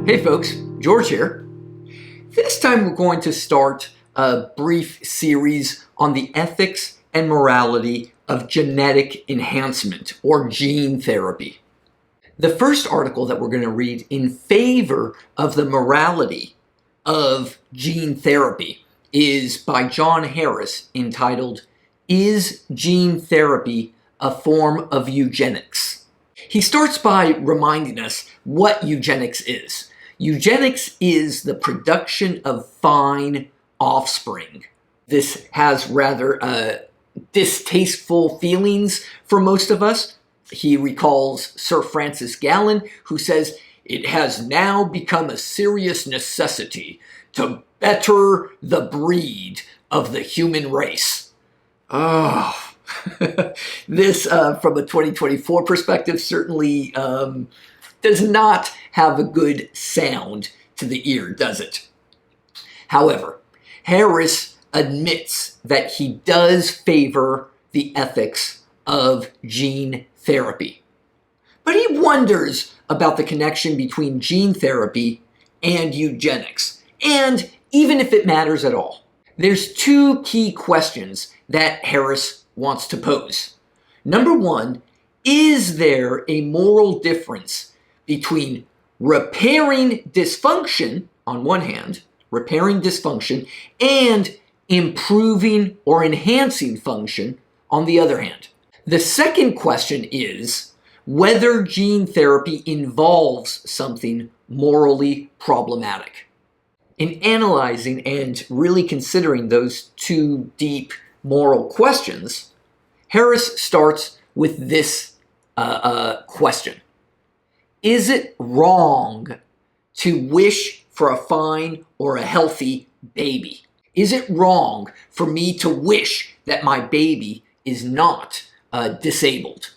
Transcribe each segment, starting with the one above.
Hey folks, George here. This time we're going to start a brief series on the ethics and morality of genetic enhancement or gene therapy. The first article that we're going to read in favor of the morality of gene therapy is by John Harris, entitled, "Is Gene Therapy a Form of Eugenics?" He starts by reminding us what eugenics is. Eugenics is the production of fine offspring. This has rather distasteful feelings for most of us. He recalls Sir Francis Gallen, who says, "It has now become a serious necessity to better the breed of the human race." Oh, this, from a 2024 perspective, certainly does not have a good sound to the ear, does it? However, Harris admits that he does favor the ethics of gene therapy. But he wonders about the connection between gene therapy and eugenics, and even if it matters at all. There's two key questions that Harris wants to pose. Number one, is there a moral difference between repairing dysfunction, on one hand, repairing dysfunction, and improving or enhancing function, on the other hand? The second question is whether gene therapy involves something morally problematic. In analyzing and really considering those two deep moral questions, Harris starts with this question. Is it wrong to wish for a fine or a healthy baby? Is it wrong for me to wish that my baby is not disabled?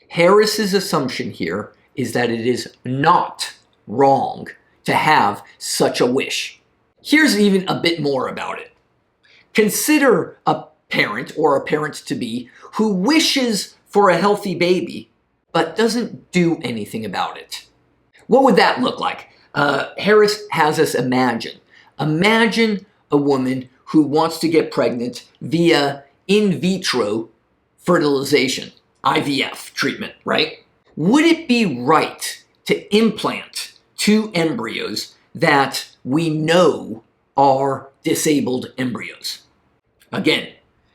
Harris's assumption here is that it is not wrong to have such a wish. Here's even a bit more about it. Consider a parent or a parent-to-be who wishes for a healthy baby but doesn't do anything about it. What would that look like? Harris has us imagine. Imagine a woman who wants to get pregnant via in vitro fertilization, IVF treatment, right? Would it be right to implant two embryos that we know are disabled embryos? Again,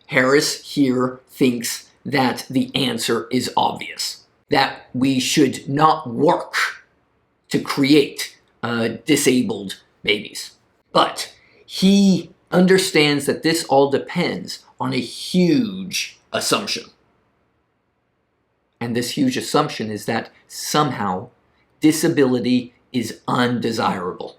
Harris here thinks that the answer is obvious, that we should not work to create disabled babies. But he understands that this all depends on a huge assumption. And this huge assumption is that somehow disability is undesirable.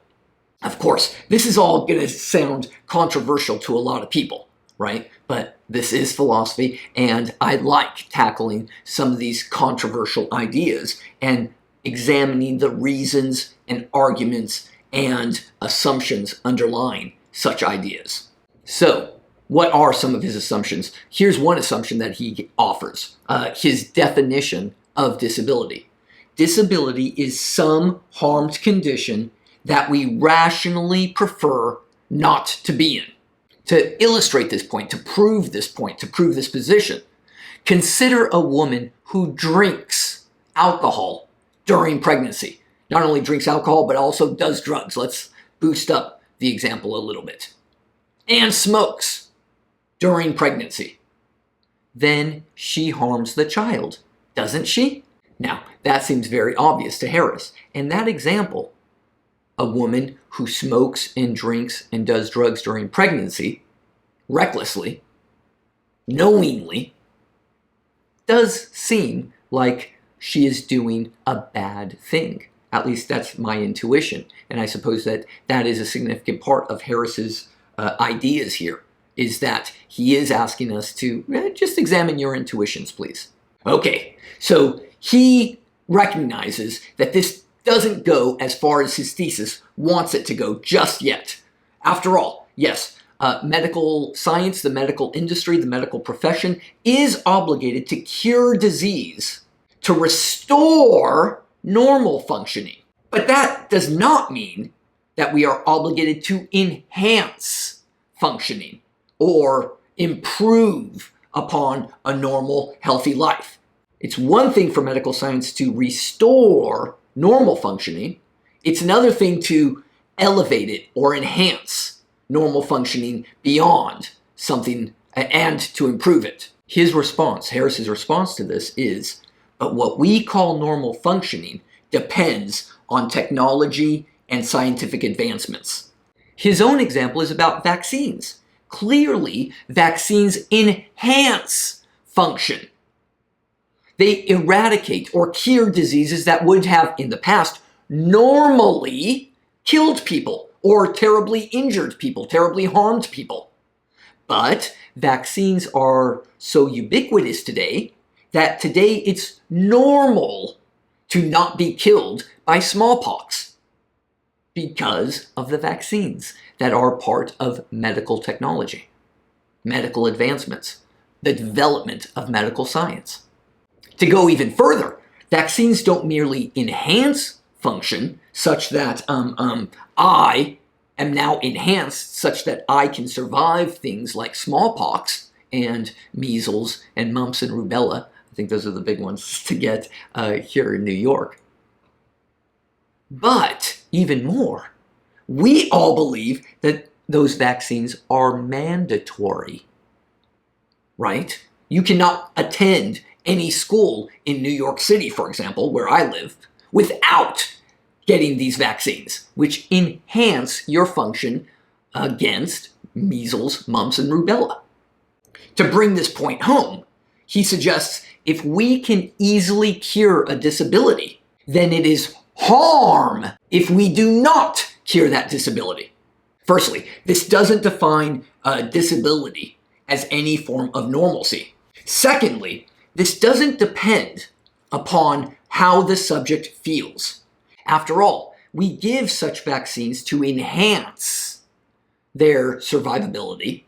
Of course, this is all going to sound controversial to a lot of people, right? But this is philosophy, and I like tackling some of these controversial ideas and examining the reasons and arguments and assumptions underlying such ideas. So, what are some of his assumptions? Here's one assumption that he offers, his definition of disability. Disability is some harmed condition that we rationally prefer not to be in. To illustrate this point, to prove this point, to prove this position, consider a woman who drinks alcohol during pregnancy. Not only drinks alcohol, but also does drugs. Let's boost up the example a little bit. And smokes during pregnancy. Then she harms the child, doesn't she? Now, that seems very obvious to Harris. In that example, a woman who smokes and drinks and does drugs during pregnancy, recklessly, knowingly, does seem like she is doing a bad thing. At least that's my intuition. And I suppose that that is a significant part of Harris's ideas here, is that he is asking us to just examine your intuitions, please. Okay, so he recognizes that this doesn't go as far as his thesis wants it to go just yet. After all, yes, medical science, the medical industry, the medical profession is obligated to cure disease, to restore normal functioning. But that does not mean that we are obligated to enhance functioning or improve upon a normal, healthy life. It's one thing for medical science to restore normal functioning. It's another thing to elevate it or enhance normal functioning beyond something and to improve it. Harris's response to this is, but what we call normal functioning depends on technology and scientific advancements. His own example is about vaccines. Clearly, vaccines enhance function. They eradicate or cure diseases that would have, in the past, normally killed people or terribly injured people, terribly harmed people. But vaccines are so ubiquitous today that today it's normal to not be killed by smallpox because of the vaccines that are part of medical technology, medical advancements, the development of medical science. To go even further, vaccines don't merely enhance function such that I am now enhanced such that I can survive things like smallpox and measles and mumps and rubella. I think those are the big ones to get here in New York. But even more, we all believe that those vaccines are mandatory, right? You cannot attend any school in New York City, for example, where I live, without getting these vaccines, which enhance your function against measles, mumps, and rubella. To bring this point home, he suggests if we can easily cure a disability, then it is harm if we do not cure that disability. Firstly, this doesn't define a disability as any form of normalcy. Secondly, this doesn't depend upon how the subject feels. After all, we give such vaccines to enhance their survivability,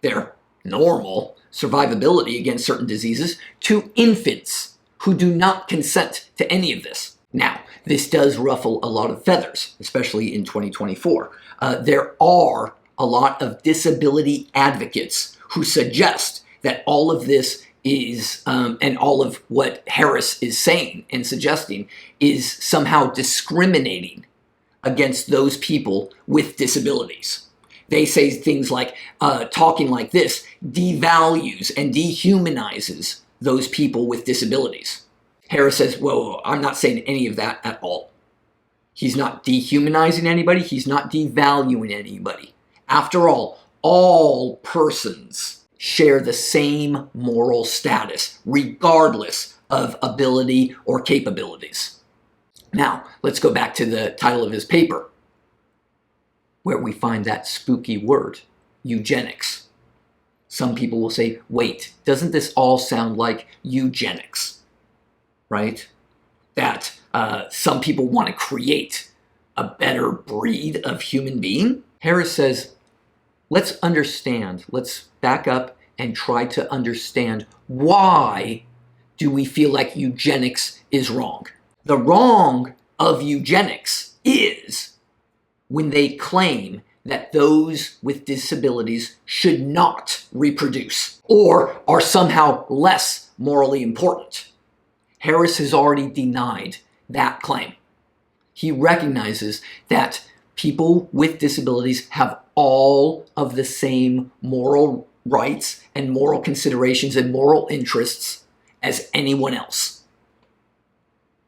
their normal survivability against certain diseases, to infants who do not consent to any of this. Now, this does ruffle a lot of feathers, especially in 2024. There are a lot of disability advocates who suggest that all of this is, and all of what Harris is saying and suggesting, is somehow discriminating against those people with disabilities. They say things like, talking like this devalues and dehumanizes those people with disabilities. Harris says, whoa, I'm not saying any of that at all. He's not dehumanizing anybody. He's not devaluing anybody. After all persons share the same moral status, regardless of ability or capabilities. Now, let's go back to the title of his paper, where we find that spooky word, eugenics. Some people will say, wait, doesn't this all sound like eugenics? Right? That some people want to create a better breed of human being? Harris says, let's back up and try to understand why do we feel like eugenics is wrong. The wrong of eugenics is when they claim that those with disabilities should not reproduce or are somehow less morally important. Harris has already denied that claim. He recognizes that people with disabilities have all of the same moral rights and moral considerations and moral interests as anyone else.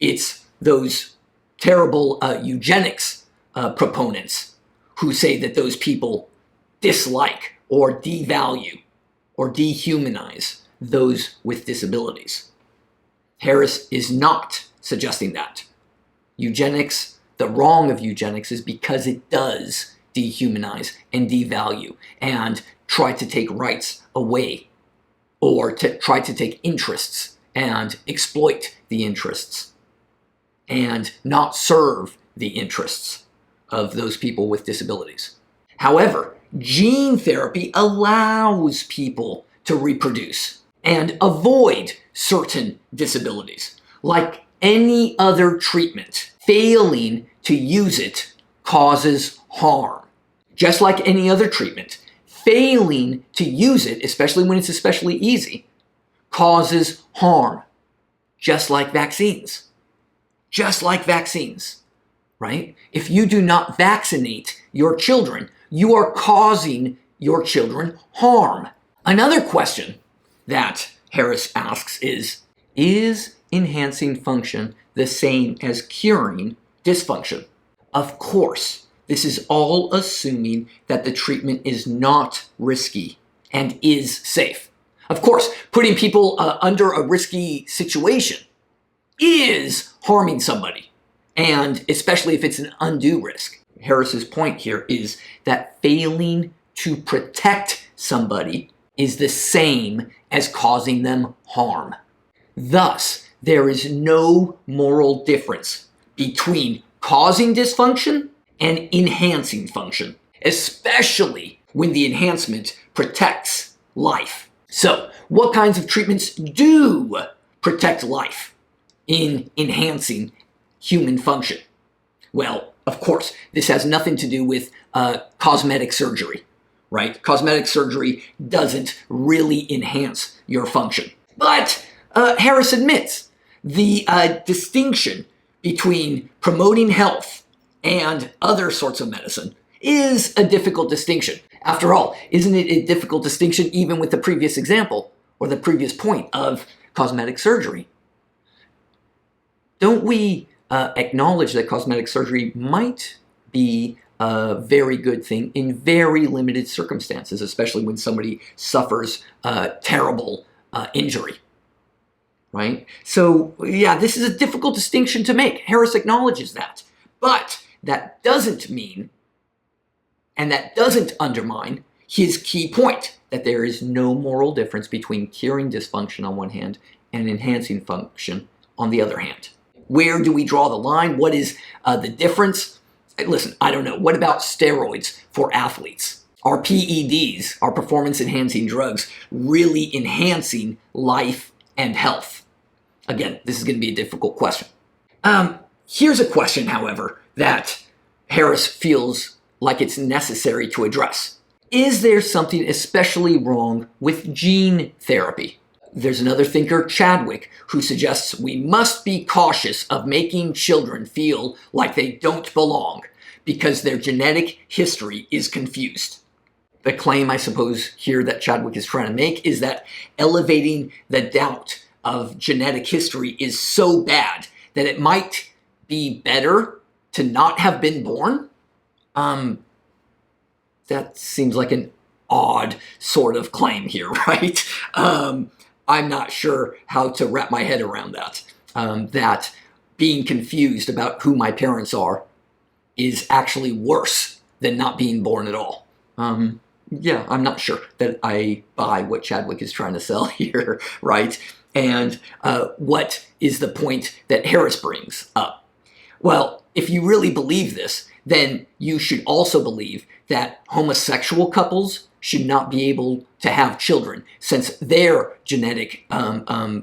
It's those terrible eugenics proponents who say that those people dislike or devalue or dehumanize those with disabilities. Harris is not suggesting that. Eugenics, the wrong of eugenics is because it does dehumanize and devalue and try to take rights away or to try to take interests and exploit the interests and not serve the interests of those people with disabilities. However, gene therapy allows people to reproduce and avoid certain disabilities. Like any other treatment, failing to use it causes harm. Just like any other treatment, failing to use it, especially when it's especially easy, causes harm. Just like vaccines. Just like vaccines, right? If you do not vaccinate your children, you are causing your children harm. Another question that Harris asks is enhancing function the same as curing dysfunction? Of course, this is all assuming that the treatment is not risky and is safe. Of course, putting people under a risky situation is harming somebody, and especially if it's an undue risk. Harris's point here is that failing to protect somebody is the same as causing them harm. Thus, there is no moral difference between causing dysfunction and enhancing function, especially when the enhancement protects life. So, what kinds of treatments do protect life in enhancing human function? Well, of course, this has nothing to do with cosmetic surgery, right? Cosmetic surgery doesn't really enhance your function. But Harris admits the distinction between promoting health and other sorts of medicine is a difficult distinction. After all, isn't it a difficult distinction even with the previous example or the previous point of cosmetic surgery? Don't we acknowledge that cosmetic surgery might be a very good thing in very limited circumstances, especially when somebody suffers a terrible injury, right? So, yeah, this is a difficult distinction to make. Harris acknowledges that. But that doesn't mean, and that doesn't undermine, his key point, that there is no moral difference between curing dysfunction on one hand and enhancing function on the other hand. Where do we draw the line? What is the difference? Listen, I don't know. What about steroids for athletes? Are PEDs, are performance-enhancing drugs, really enhancing life and health? Again, this is going to be a difficult question. Here's a question, however, that Harris feels like it's necessary to address. Is there something especially wrong with gene therapy? There's another thinker, Chadwick, who suggests we must be cautious of making children feel like they don't belong because their genetic history is confused. The claim, I suppose, here that Chadwick is trying to make is that elevating the doubt of genetic history is so bad that it might be better to not have been born. That seems like an odd sort of claim here, right? I'm not sure how to wrap my head around that. That being confused about who my parents are is actually worse than not being born at all. Yeah, I'm not sure that I buy what Chadwick is trying to sell here, right? And what is the point that Harris brings up? Well, if you really believe this, then you should also believe that homosexual couples should not be able to have children since their genetic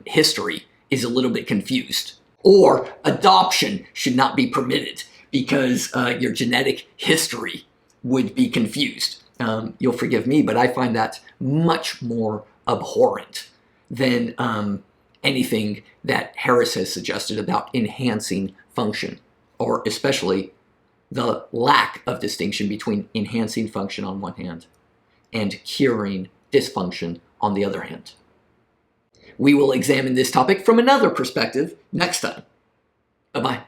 history is a little bit confused. Or adoption should not be permitted because your genetic history would be confused. You'll forgive me, but I find that much more abhorrent than anything that Harris has suggested about enhancing function, or especially the lack of distinction between enhancing function on one hand and curing dysfunction on the other hand. We will examine this topic from another perspective next time. Bye-bye.